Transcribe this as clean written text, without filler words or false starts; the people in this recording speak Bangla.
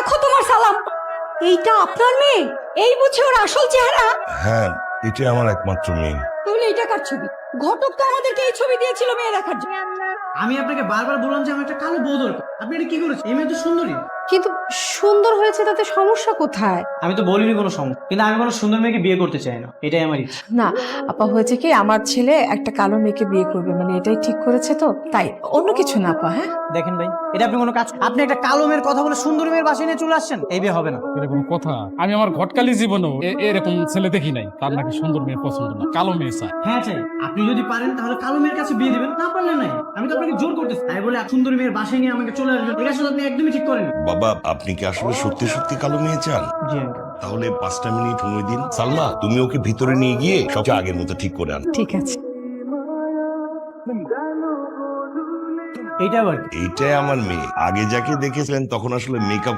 রাখো তোমার সালাম। এইটা আপনার মেয়ে? এই বুঝে ওর আসল চেহারা? হ্যাঁ, এটাই আমার একমাত্র মেয়ে। তাহলে এইটা কার ছবি? ঘটক তো আমাদেরকে এই ছবি দিয়েছিল মেয়ে দেখার জন্য। আমি আপনাকে বারবার বললাম যে আমার একটা কালো বউ দরকার, আপনি এটা কি করেছেন? এই মেয়ে তো সুন্দরী। কিন্তু সুন্দর হয়েছে তাতে সমস্যা কোথায়? আমি তো বলিনি কোনো সমস্যা, কিন্তু আমি কোনো সুন্দর মেয়েকে বিয়ে করতে চাই না, এটাই আমার ইচ্ছা। না আপা, হয়েছে কি আমার ছেলে একটা কালো মেয়েকে বিয়ে করবে, মানে এটাই ঠিক করেছে, তো তাই অন্য কিছু না আপা। হ্যাঁ দেখেন ভাই, এটা আপনি কোনো কাজ, আপনি একটা কালো মেয়ের কথা বলে সুন্দরী মেয়ের বাসায় নিয়ে চলে আসছেন, এই বিয়ে হবে না। এরকম কথা আমি আমার ঘটকালি জীবনেও এরকম ছেলে দেখি নাই। তার নাকি সুন্দর মেয়ে পছন্দ না, কালো মেয়ে চায়। হ্যাঁ চাই, আপনি যদি পারেন তাহলে কালো মেয়ের কাছে বিয়ে দিবেন, না পারলে নাই। আমি তো আপনাকে জোর করতেছি, তাই বলে সুন্দরী মেয়ের বাসায় নিয়ে আমাকে চলে আসবেন, এটা আসলে আপনি একদমই ঠিক করেন। বাবা, আপনি কি আসলে সত্যি সত্যি কালো মেয়ে চান? জি আঙ্কেল। তাহলে 5টা মিনিট সময় দিন। সালমা, তুমি ওকে ভিতরে নিয়ে গিয়ে সবচেয়ে আগের মতো ঠিক করে আন। ঠিক আছে। এইটা আবার কি? এইটাই আমার মেয়ে। আগে যাকে দেখেছিলেন তখন আসলে মেকআপ